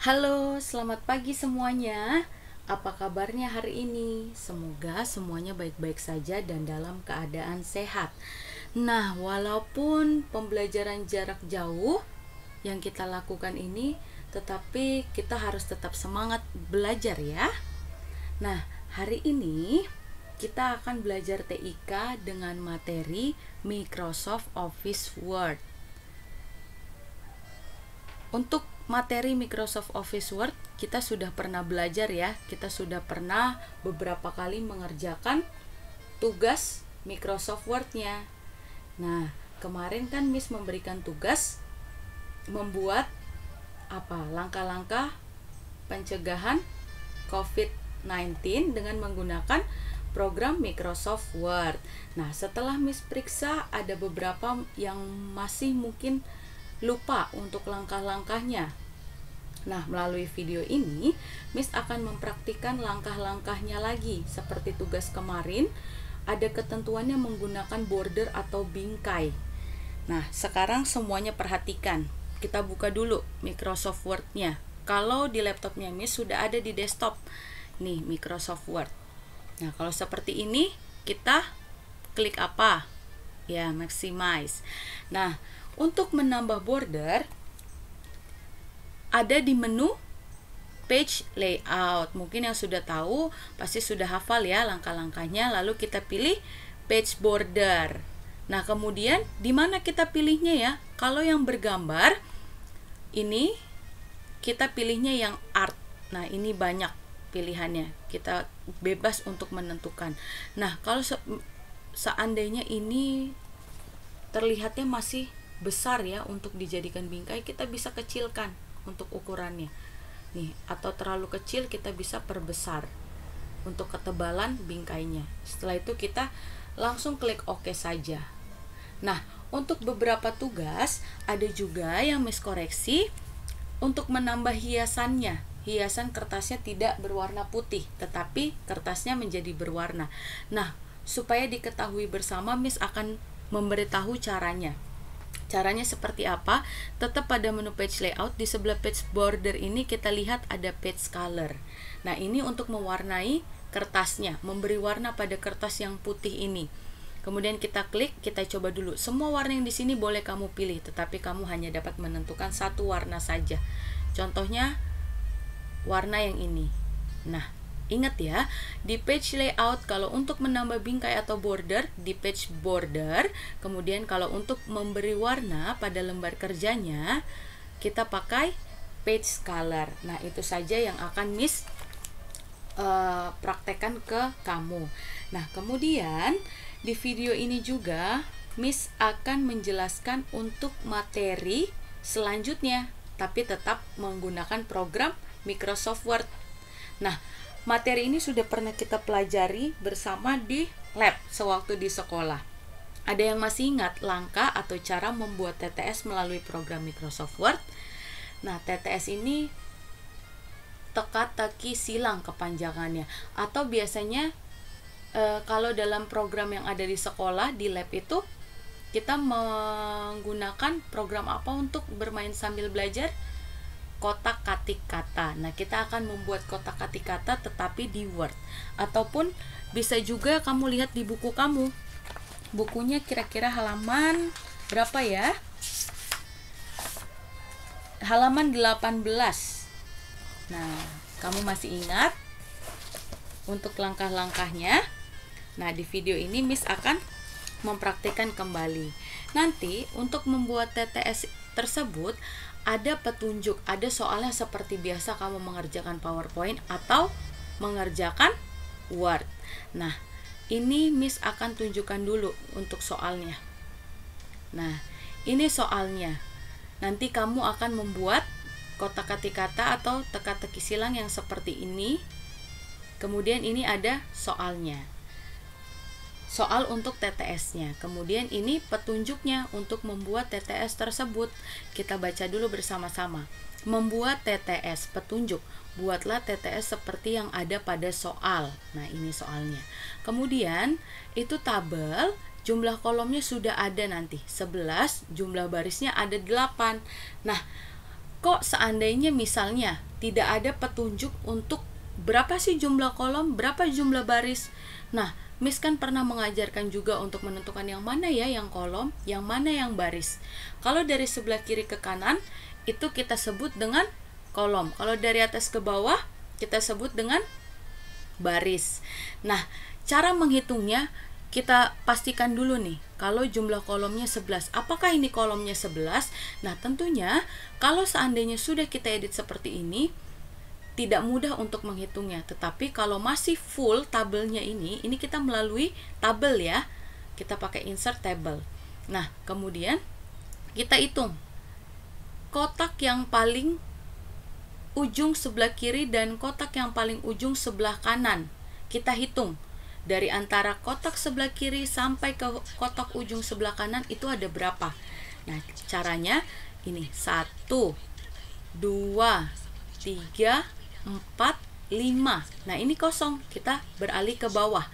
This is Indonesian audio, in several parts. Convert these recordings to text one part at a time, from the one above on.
Halo, selamat pagi semuanya. Apa kabarnya hari ini? Semoga semuanya baik-baik saja dan dalam keadaan sehat. Nah, walaupun pembelajaran jarak jauh yang kita lakukan ini, tetapi kita harus tetap semangat belajar ya. Nah, hari ini kita akan belajar TIK dengan materi Microsoft Office Word. Untuk materi Microsoft Office Word kita sudah pernah belajar ya. Kita sudah pernah beberapa kali mengerjakan tugas Microsoft Word-nya. Nah, kemarin kan Miss memberikan tugas membuat langkah-langkah pencegahan COVID-19 dengan menggunakan program Microsoft Word. Nah, setelah Miss periksa ada beberapa yang masih mungkin lupa untuk langkah-langkahnya. Nah, melalui video ini Miss akan mempraktikkan langkah-langkahnya lagi. Seperti tugas kemarin, ada ketentuannya menggunakan border atau bingkai. Nah, sekarang semuanya perhatikan. Kita buka dulu Microsoft Word-nya. Kalau di laptopnya Miss sudah ada di desktop. Nih, Microsoft Word. Nah, kalau seperti ini, kita klik apa? Ya, maximize. Nah, untuk menambah border, ada di menu page layout. Mungkin yang sudah tahu, pasti sudah hafal ya langkah-langkahnya. Lalu kita pilih page border. Nah, kemudian di mana kita pilihnya ya? Kalau yang bergambar, ini kita pilihnya yang art. Nah, ini banyak pilihannya. Kita bebas untuk menentukan. Nah, kalau seandainya ini terlihatnya masih besar ya untuk dijadikan bingkai, kita bisa kecilkan untuk ukurannya nih, atau terlalu kecil kita bisa perbesar untuk ketebalan bingkainya. Setelah itu kita langsung klik OK saja. Nah, untuk beberapa tugas ada juga yang Miss koreksi untuk menambah hiasannya. Hiasan kertasnya tidak berwarna putih, tetapi kertasnya menjadi berwarna. Nah, supaya diketahui bersama, Miss akan memberitahu caranya. Caranya seperti apa? Tetap pada menu page layout, di sebelah page border ini kita lihat ada page color. Nah, ini untuk mewarnai kertasnya, memberi warna pada kertas yang putih ini. Kemudian kita klik, kita coba dulu. Semua warna yang di sini boleh kamu pilih, tetapi kamu hanya dapat menentukan satu warna saja. Contohnya warna yang ini. Nah, ingat ya, di page layout kalau untuk menambah bingkai atau border di page border, kemudian kalau untuk memberi warna pada lembar kerjanya kita pakai page color. Nah, itu saja yang akan Miss praktekkan ke kamu. Nah, kemudian di video ini juga Miss akan menjelaskan untuk materi selanjutnya, tapi tetap menggunakan program Microsoft Word. Nah, materi ini sudah pernah kita pelajari bersama di lab sewaktu di sekolah. Ada yang masih ingat langkah atau cara membuat TTS melalui program Microsoft Word? Nah, TTS ini teka-teki silang kepanjangannya. Atau biasanya kalau dalam program yang ada di sekolah, di lab itu, kita menggunakan program apa untuk bermain sambil belajar? Kotak-katik kata. Nah, kita akan membuat kotak-katik kata tetapi di Word. Ataupun bisa juga kamu lihat di buku kamu. Bukunya kira-kira halaman berapa ya? Halaman 18. Nah, kamu masih ingat untuk langkah-langkahnya? Nah, di video ini Miss akan mempraktikkan kembali. Nanti untuk membuat TTS tersebut ada petunjuk, ada soalnya seperti biasa kamu mengerjakan PowerPoint atau mengerjakan Word. Nah, ini Miss akan tunjukkan dulu untuk soalnya. Nah, ini soalnya. Nanti kamu akan membuat kotak-katik kata atau teka-teki silang yang seperti ini. Kemudian ini ada soalnya. Soal untuk TTS-nya. Kemudian ini petunjuknya untuk membuat TTS tersebut. Kita baca dulu bersama-sama. Membuat TTS, petunjuk. Buatlah TTS seperti yang ada pada soal. Nah, ini soalnya. Kemudian itu tabel, jumlah kolomnya sudah ada nanti 11, jumlah barisnya ada 8. Nah, kok seandainya misalnya tidak ada petunjuk untuk berapa sih jumlah kolom, berapa jumlah baris. Nah, Miss kan pernah mengajarkan juga untuk menentukan yang mana ya yang kolom, yang mana yang baris. Kalau dari sebelah kiri ke kanan, itu kita sebut dengan kolom. Kalau dari atas ke bawah, kita sebut dengan baris. Nah, cara menghitungnya kita pastikan dulu nih, kalau jumlah kolomnya 11, apakah ini kolomnya 11? Nah, tentunya kalau seandainya sudah kita edit seperti ini, tidak mudah untuk menghitungnya. Tetapi kalau masih full tabelnya ini kita melalui tabel ya. Kita pakai insert table. Nah, kemudian kita hitung kotak yang paling ujung sebelah kiri dan kotak yang paling ujung sebelah kanan. Kita hitung dari antara kotak sebelah kiri sampai ke kotak ujung sebelah kanan itu ada berapa. Nah, caranya ini 1, 2, 3, 4, 5. Nah, ini kosong. Kita beralih ke bawah.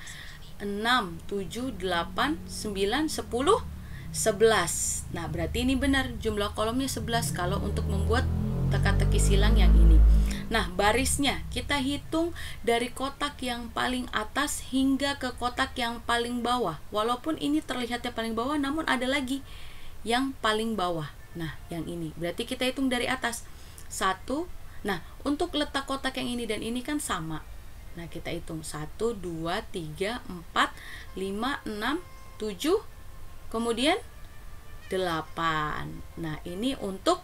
6, 7, 8, 9, 10, 11. Nah, berarti ini benar jumlah kolomnya 11 kalau untuk membuat teka-teki silang yang ini. Nah, barisnya kita hitung dari kotak yang paling atas hingga ke kotak yang paling bawah. Walaupun ini terlihatnya paling bawah, namun ada lagi yang paling bawah. Nah, yang ini. Berarti kita hitung dari atas. 1. Nah, untuk letak kotak yang ini dan ini kan sama. Nah, kita hitung 1, 2, 3, 4, 5, 6, 7, kemudian 8. Nah, ini untuk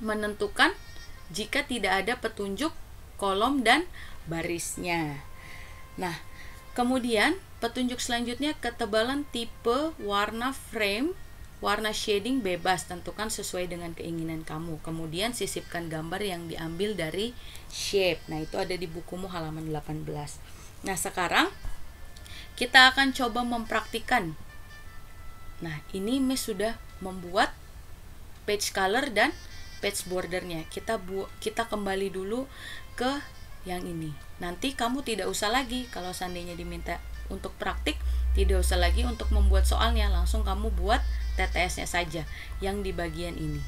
menentukan jika tidak ada petunjuk kolom dan barisnya. Nah, kemudian petunjuk selanjutnya ketebalan tipe, warna frame, warna shading bebas, tentukan sesuai dengan keinginan kamu. Kemudian sisipkan gambar yang diambil dari shape. Nah, itu ada di bukumu halaman 18. Nah, sekarang kita akan coba mempraktikkan. Nah, ini Miss sudah membuat page color dan page bordernya. Kita kembali dulu ke yang ini. Nanti kamu tidak usah lagi kalau seandainya diminta untuk praktik, tidak usah lagi untuk membuat soalnya, langsung kamu buat TTS-nya saja yang di bagian ini.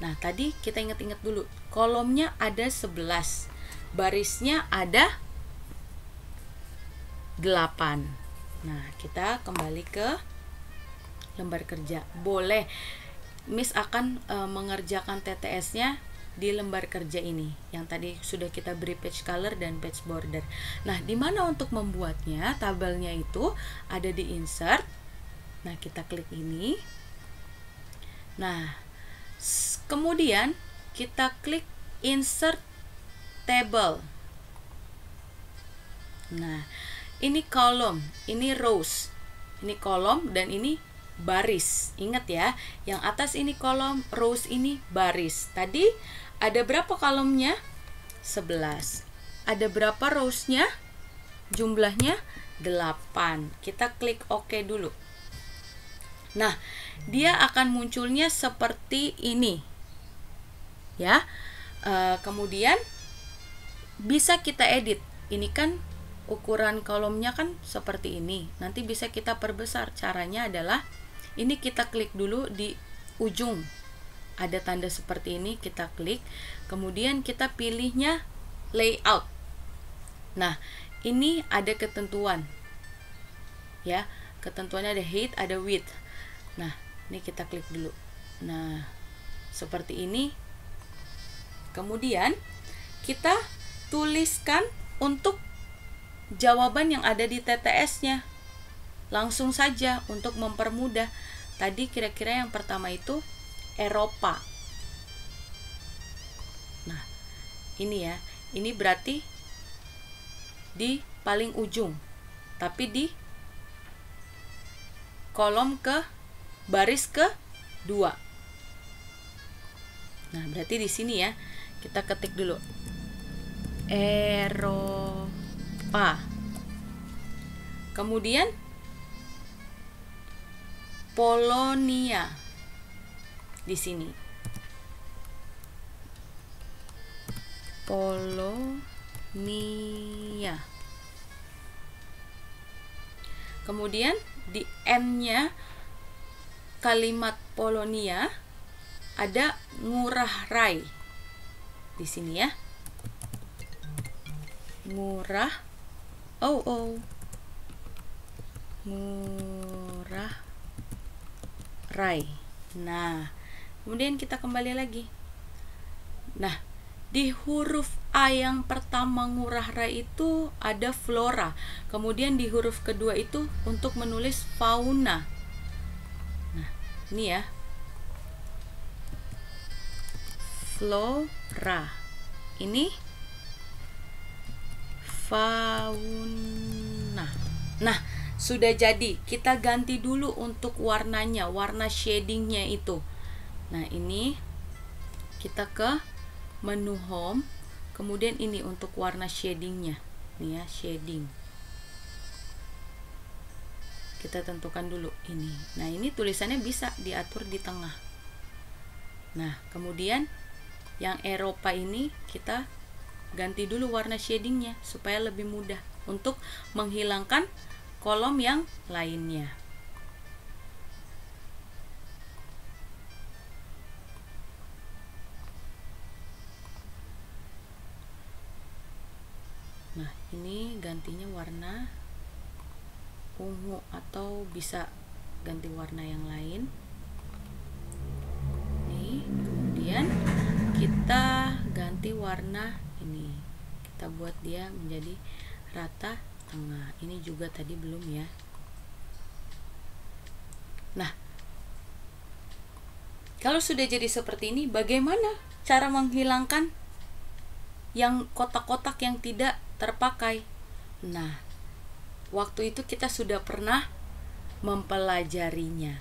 Nah, tadi kita ingat-ingat dulu, kolomnya ada 11, barisnya ada 8. Nah, kita kembali ke lembar kerja. Boleh Miss akan mengerjakan TTS-nya di lembar kerja ini yang tadi sudah kita beri page color dan page border. Nah, di mana untuk membuatnya? Tabelnya itu ada di insert. Nah, kita klik ini. Nah, kemudian kita klik insert table. Nah, ini kolom, ini rows. Ini kolom dan ini baris. Ingat ya, yang atas ini kolom, rows ini baris. Tadi ada berapa kolomnya? 11. Ada berapa rowsnya? Jumlahnya 8. Kita klik OK dulu. Nah, dia akan munculnya seperti ini. Ya. Kemudian bisa kita edit. Ini kan ukuran kolomnya kan seperti ini. Nanti bisa kita perbesar. Caranya adalah ini kita klik dulu di ujung. Ada tanda seperti ini, kita klik. Kemudian kita pilihnya layout. Nah, ini ada ketentuan. Ya, ketentuannya ada height, ada width. Nah, ini kita klik dulu. Nah, seperti ini. Kemudian kita tuliskan untuk jawaban yang ada di TTS-nya. Langsung saja untuk mempermudah. Tadi kira-kira yang pertama itu Eropa. Nah, ini ya. Ini berarti di paling ujung. Tapi di kolom ke baris ke 2. Nah, berarti di sini ya. Kita ketik dulu. Eropa. Kemudian Polonia di sini. Polonia. Kemudian di N-nya kalimat Polonia ada Ngurah Rai di sini ya. Ngurah Ngurah Rai. Nah, kemudian kita kembali lagi. Nah, di huruf A yang pertama Ngurah Rai itu ada flora. Kemudian di huruf kedua itu untuk menulis fauna. Nah, ini ya. Flora. Ini fauna. Nah, sudah jadi. Kita ganti dulu untuk warnanya, warna shadingnya itu. Nah, ini kita ke menu home, kemudian ini untuk warna shadingnya. Nih ya, shading. Kita tentukan dulu ini. Nah, ini tulisannya bisa diatur di tengah. Nah, kemudian yang Eropa ini kita ganti dulu warna shadingnya supaya lebih mudah untuk menghilangkan kolom yang lainnya. Nah, ini gantinya warna ungu atau bisa ganti warna yang lain. Nih, kemudian kita ganti warna ini. Kita buat dia menjadi rata tengah. Ini juga tadi belum ya. Nah, kalau sudah jadi seperti ini, bagaimana cara menghilangkan yang kotak-kotak yang tidak terpakai? Nah, waktu itu kita sudah pernah mempelajarinya.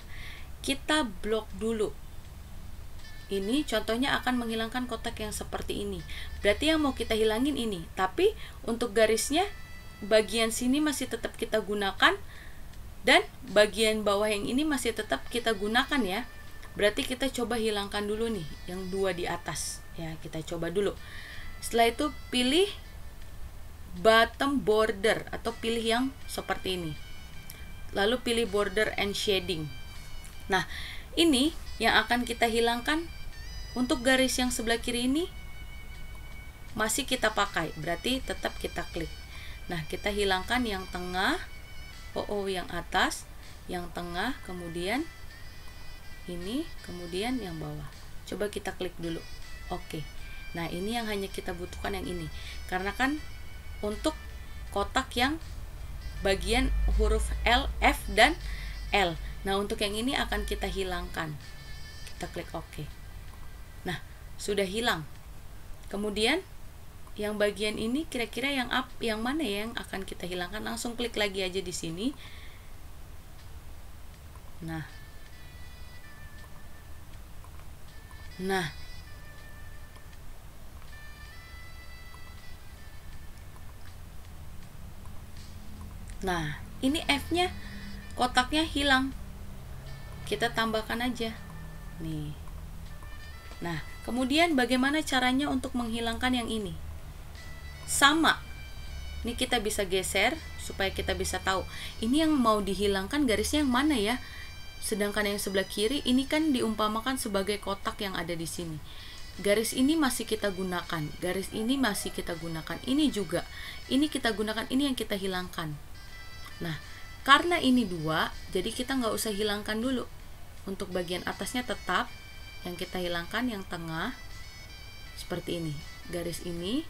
Kita blok dulu. Ini contohnya akan menghilangkan kotak yang seperti ini. Berarti yang mau kita hilangin ini. Tapi untuk garisnya bagian sini masih tetap kita gunakan. Dan bagian bawah yang ini masih tetap kita gunakan ya. Berarti kita coba hilangkan dulu nih yang dua di atas. Ya, kita coba dulu. Setelah itu pilih bottom border atau pilih yang seperti ini. Lalu pilih border and shading. Nah, ini yang akan kita hilangkan. Untuk garis yang sebelah kiri ini masih kita pakai, berarti tetap kita klik. Nah, kita hilangkan yang tengah, yang atas, yang tengah, kemudian ini, kemudian yang bawah. Coba kita klik dulu. Oke. Nah, ini yang hanya kita butuhkan yang ini. Karena kan untuk kotak yang bagian huruf L, F, dan L. Nah, untuk yang ini akan kita hilangkan. Kita klik OK. Nah, sudah hilang. Kemudian yang bagian ini kira-kira yang mana ya yang akan kita hilangkan? Langsung klik lagi aja di sini. Nah, ini F-nya kotaknya hilang. Kita tambahkan aja. Nih. Nah, kemudian bagaimana caranya untuk menghilangkan yang ini? Sama. Ini kita bisa geser supaya kita bisa tahu. Ini yang mau dihilangkan garisnya yang mana ya? Sedangkan yang sebelah kiri ini kan diumpamakan sebagai kotak yang ada di sini. Garis ini masih kita gunakan. Garis ini masih kita gunakan. Ini juga. Ini kita gunakan. Ini yang kita hilangkan. Nah, karena ini dua, jadi kita nggak usah hilangkan dulu. Untuk bagian atasnya tetap. Yang kita hilangkan yang tengah seperti ini. Garis ini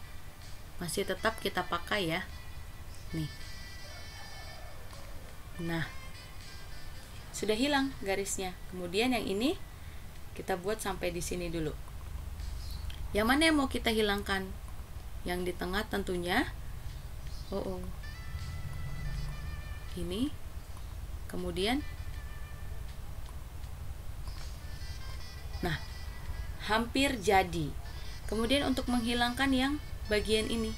masih tetap kita pakai ya. Nih. Nah, sudah hilang garisnya. Kemudian yang ini kita buat sampai di sini dulu. Yang mana yang mau kita hilangkan? Yang di tengah tentunya. Ini. Kemudian nah, hampir jadi. Kemudian untuk menghilangkan yang bagian ini.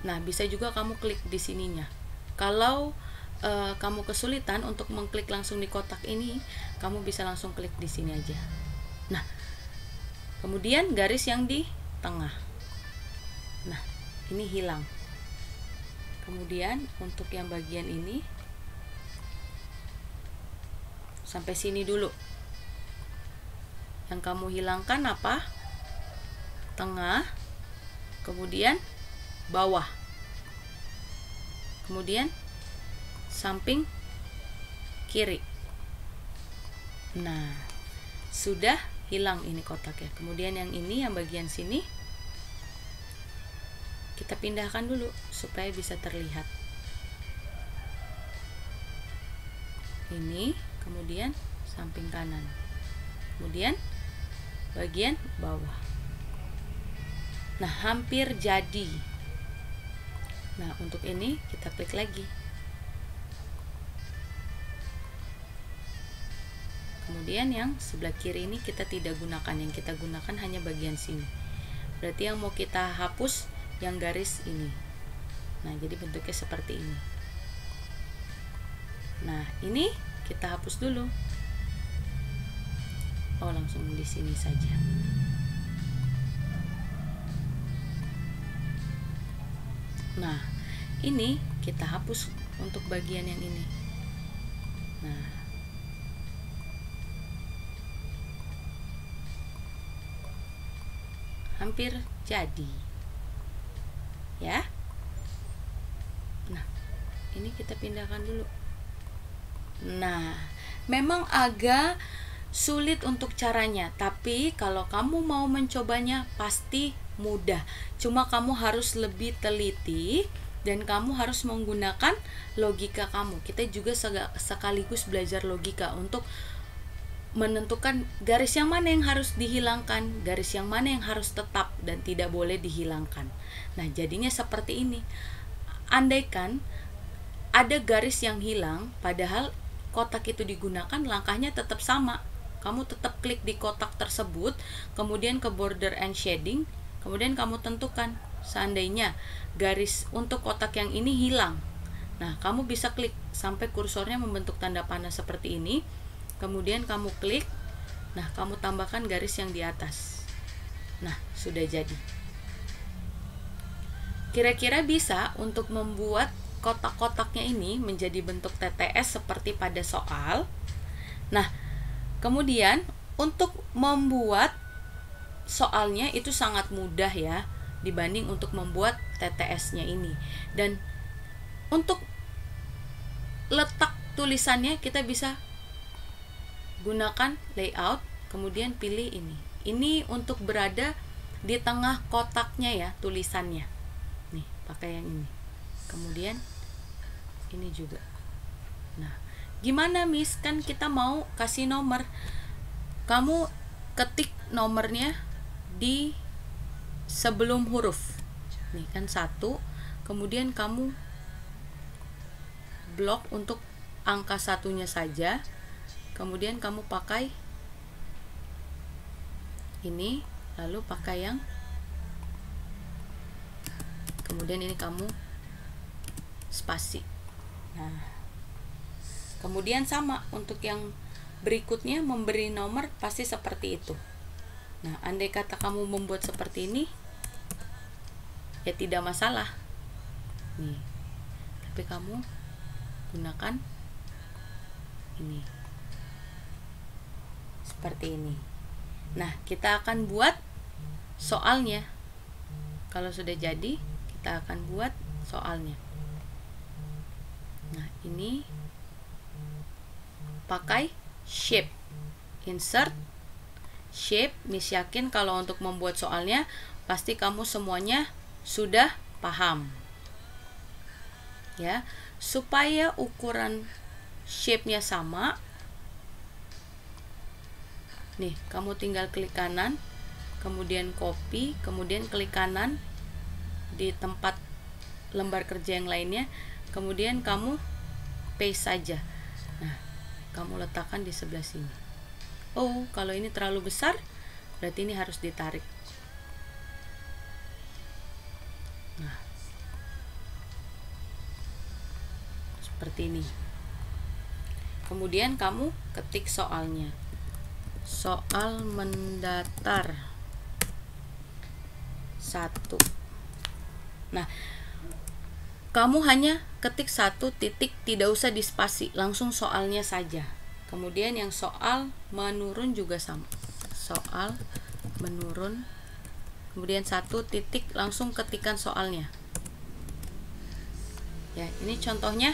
Nah, bisa juga kamu klik di sininya. Kalau kamu kesulitan untuk mengklik langsung di kotak ini, kamu bisa langsung klik di sini aja. Nah, kemudian garis yang di tengah. Nah, ini hilang. Kemudian untuk yang bagian ini sampai sini dulu. Yang kamu hilangkan apa? Tengah, kemudian bawah, kemudian samping kiri. Nah, sudah hilang ini kotaknya. Kemudian yang ini, yang bagian sini kita pindahkan dulu supaya bisa terlihat. Ini, kemudian samping kanan, kemudian bagian bawah. Nah, hampir jadi. Nah, untuk ini kita klik lagi. Kemudian yang sebelah kiri ini kita tidak gunakan, yang kita gunakan hanya bagian sini. Berarti yang mau kita hapus yang garis ini. Nah, jadi bentuknya seperti ini. Nah, ini kita hapus dulu. Oh, langsung di sini saja. Nah, ini kita hapus untuk bagian yang ini. Nah, hampir jadi. Ya. Nah, ini kita pindahkan dulu. Nah, memang agak sulit untuk caranya, tapi kalau kamu mau mencobanya pasti mudah. Cuma kamu harus lebih teliti dan kamu harus menggunakan logika kamu. Kita juga sekaligus belajar logika untuk menentukan garis yang mana yang harus dihilangkan, garis yang mana yang harus tetap dan tidak boleh dihilangkan. Nah, jadinya seperti ini. Andaikan ada garis yang hilang, padahal kotak itu digunakan, langkahnya tetap sama. Kamu tetap klik di kotak tersebut, kemudian ke border and shading, kemudian kamu tentukan. Seandainya garis untuk kotak yang ini hilang, nah kamu bisa klik sampai kursornya membentuk tanda panah seperti ini. Kemudian kamu klik, nah kamu tambahkan garis yang di atas. Nah, sudah jadi. Kira-kira bisa untuk membuat kotak-kotaknya ini menjadi bentuk TTS seperti pada soal. Nah, kemudian untuk membuat soalnya itu sangat mudah ya dibanding untuk membuat TTS-nya ini. Dan untuk letak tulisannya kita bisa gunakan layout, kemudian pilih ini. Ini untuk berada di tengah kotaknya ya tulisannya. Nih, pakai yang ini. Kemudian ini juga. Nah, gimana Miss? Kan kita mau kasih nomor. Kamu ketik nomornya di sebelum huruf. Nih kan 1. Kemudian kamu blok untuk angka 1-nya saja. Kemudian kamu pakai ini, lalu pakai yang, kemudian ini kamu spasi. Nah, kemudian sama untuk yang berikutnya memberi nomor pasti seperti itu. Nah, andai kata kamu membuat seperti ini, ya tidak masalah. Nih, tapi kamu gunakan ini. Seperti ini. Nah, kita akan buat soalnya. Kalau sudah jadi, kita akan buat soalnya. Nah, ini pakai shape. Insert shape. Miss yakin kalau untuk membuat soalnya pasti kamu semuanya sudah paham. Ya, supaya ukuran shape-nya sama. Nih, kamu tinggal klik kanan, kemudian copy, kemudian klik kanan di tempat lembar kerja yang lainnya, kemudian kamu paste saja. Nah, kamu letakkan di sebelah sini. Oh, kalau ini terlalu besar, berarti ini harus ditarik. Nah, seperti ini. Kemudian kamu ketik soalnya. Soal mendatar 1. Nah, kamu hanya ketik 1 titik, tidak usah dispasi, langsung soalnya saja. Kemudian yang soal menurun juga sama. soal menurun, kemudian 1 titik, langsung ketikan soalnya. Ya, ini contohnya.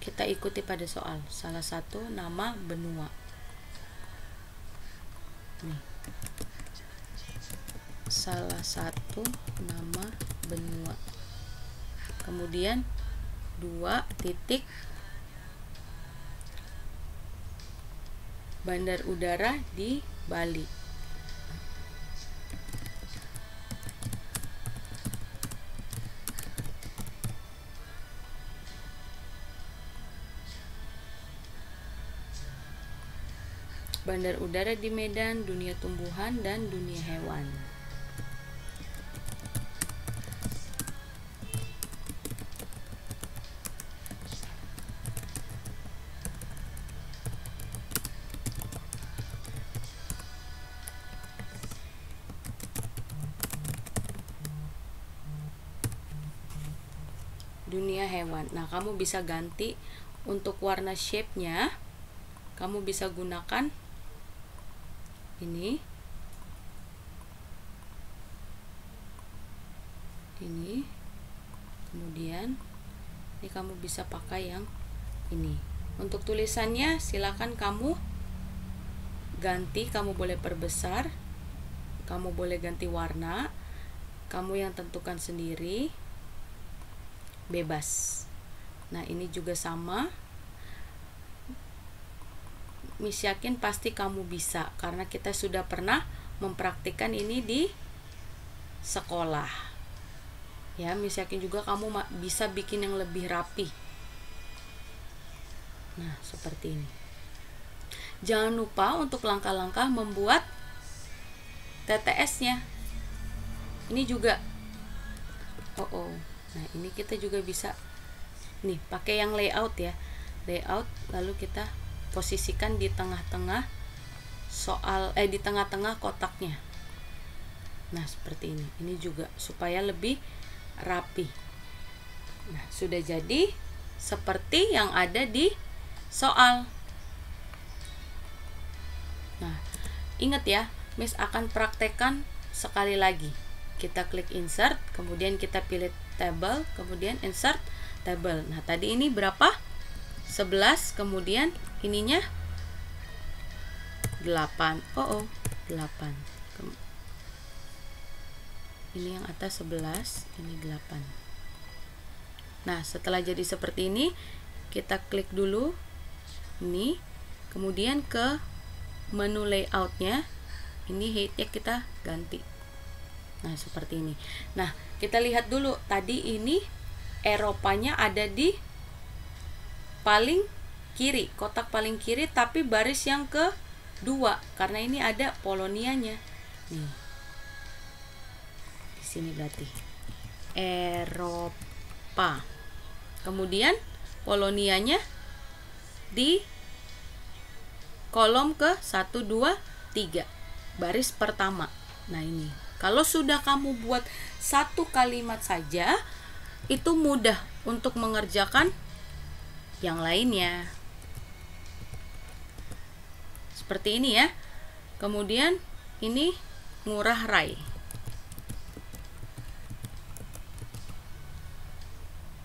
Kita ikuti pada soal. Salah satu nama benua. Nih. Salah satu nama benua. Kemudian 2 titik, bandar udara di Bali. Bandar udara di Medan, dunia tumbuhan dan dunia hewan. Dunia hewan. Nah, kamu bisa ganti untuk warna shape-nya. Kamu bisa gunakan ini, kemudian ini kamu bisa pakai yang ini. Untuk tulisannya silakan kamu ganti, kamu boleh perbesar, kamu boleh ganti warna, kamu yang tentukan sendiri, bebas. Nah, ini juga sama. Miss yakin pasti kamu bisa, karena kita sudah pernah mempraktikkan ini di sekolah. Ya, Miss yakin juga kamu bisa bikin yang lebih rapi. Nah, seperti ini. Jangan lupa untuk langkah-langkah membuat TTS-nya. Ini juga. Nah, ini kita juga bisa nih pakai yang layout ya. Layout, lalu kita posisikan di tengah-tengah soal, di tengah-tengah kotaknya. Nah, seperti ini. Ini juga supaya lebih rapi. Nah, sudah jadi seperti yang ada di soal. Nah, ingat ya, Miss akan praktekkan sekali lagi. Kita klik insert, kemudian kita pilih table, kemudian insert table. Nah, tadi ini berapa? 11, kemudian ininya 8. 8. Ini yang atas 11, ini 8. Nah, setelah jadi seperti ini, kita klik dulu ini, kemudian ke menu layoutnya, ini height-nya kita ganti. Nah, seperti ini. Nah, kita lihat dulu, tadi ini Eropanya ada di paling kiri, kotak paling kiri, tapi baris yang kedua, karena ini ada Polonianya. Nih, di sini berarti Eropa. Kemudian Polonianya di kolom ke 1, 2, 3, baris pertama. Nah, ini kalau sudah kamu buat satu kalimat saja, itu mudah untuk mengerjakan yang lainnya. Seperti ini ya. Kemudian ini Ngurah Rai.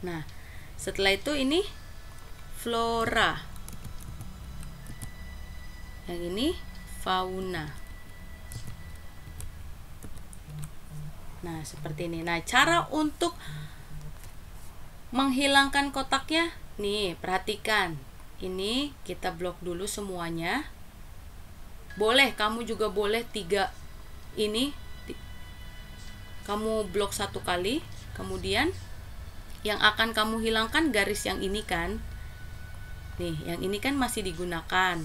Nah, setelah itu ini flora. Yang ini fauna. Nah, seperti ini. Nah, cara untuk menghilangkan kotaknya, nih, perhatikan. Ini kita blok dulu semuanya. Boleh, kamu juga boleh 3 ini. Kamu blok 1 kali. Kemudian yang akan kamu hilangkan garis yang ini kan. Nih, yang ini kan masih digunakan.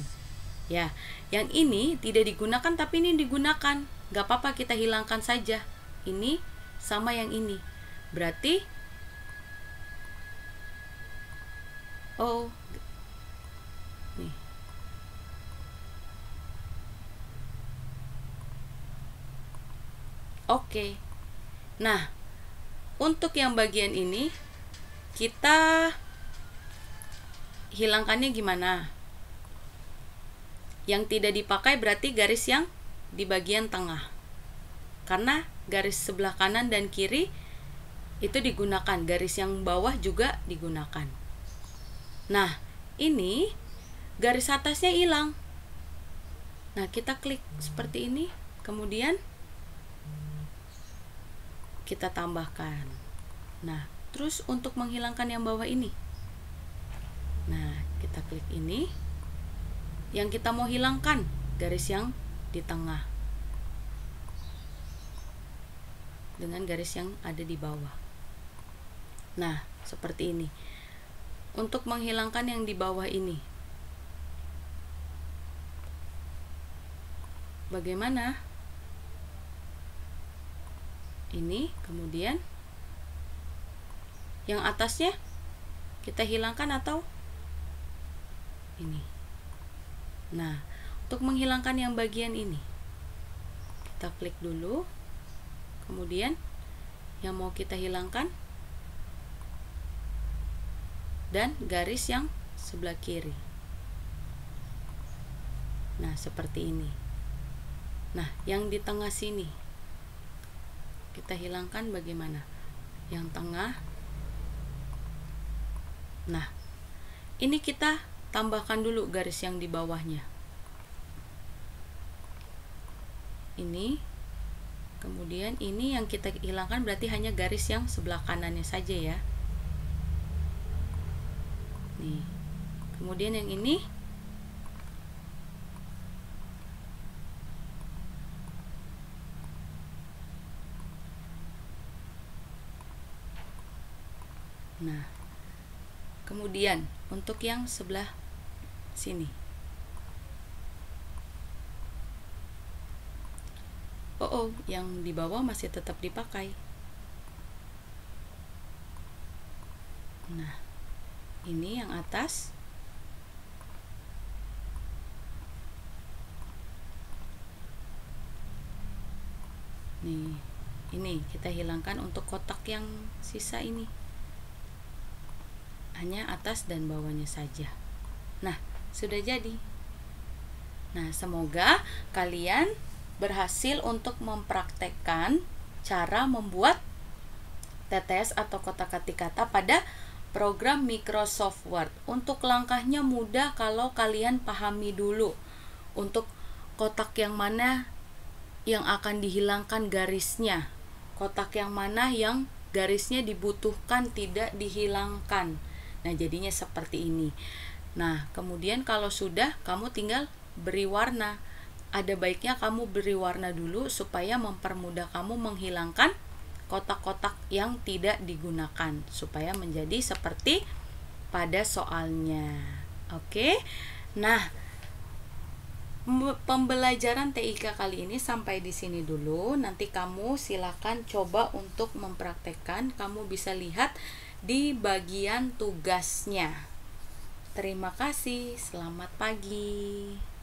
Ya, yang ini tidak digunakan tapi ini digunakan. Gak apa-apa, kita hilangkan saja. Ini sama yang ini. Berarti nih. Oke. Nah, untuk yang bagian ini kita hilangkannya gimana? Yang tidak dipakai berarti garis yang di bagian tengah. Karena garis sebelah kanan dan kiri itu digunakan, garis yang bawah juga digunakan. Nah, ini garis atasnya hilang. Nah, kita klik seperti ini, kemudian kita tambahkan. Nah, terus untuk menghilangkan yang bawah ini, nah, kita klik ini. Yang kita mau hilangkan garis yang di tengah dengan garis yang ada di bawah. Nah, seperti ini. Untuk menghilangkan yang di bawah ini, bagaimana? Ini, kemudian yang atasnya kita hilangkan atau ini. Nah, untuk menghilangkan yang bagian ini, kita klik dulu, kemudian yang mau kita hilangkan dan garis yang sebelah kiri. Nah, seperti ini. Nah, yang di tengah sini kita hilangkan bagaimana? Yang tengah. Nah, ini kita tambahkan dulu garis yang di bawahnya. Ini, kemudian ini yang kita hilangkan berarti hanya garis yang sebelah kanannya saja ya. Nih, kemudian yang ini nah, kemudian untuk yang sebelah sini, yang di bawah masih tetap dipakai. Nah, ini yang atas. Nih, ini kita hilangkan untuk kotak yang sisa ini. Hanya atas dan bawahnya saja. Nah, sudah jadi. Nah, semoga kalian berhasil untuk mempraktekkan cara membuat TTS atau kotak-katik kata pada program Microsoft Word. Untuk langkahnya mudah kalau kalian pahami dulu untuk kotak yang mana yang akan dihilangkan garisnya, kotak yang mana yang garisnya dibutuhkan tidak dihilangkan. Nah, jadinya seperti ini. Nah, kemudian kalau sudah, kamu tinggal beri warna. Ada baiknya kamu beri warna dulu supaya mempermudah kamu menghilangkan kotak-kotak yang tidak digunakan, supaya menjadi seperti pada soalnya. Oke. Nah, pembelajaran TIK kali ini sampai di sini dulu. Nanti kamu silakan coba untuk mempraktekkan. Kamu bisa lihat di bagian tugasnya. Terima kasih. Selamat pagi.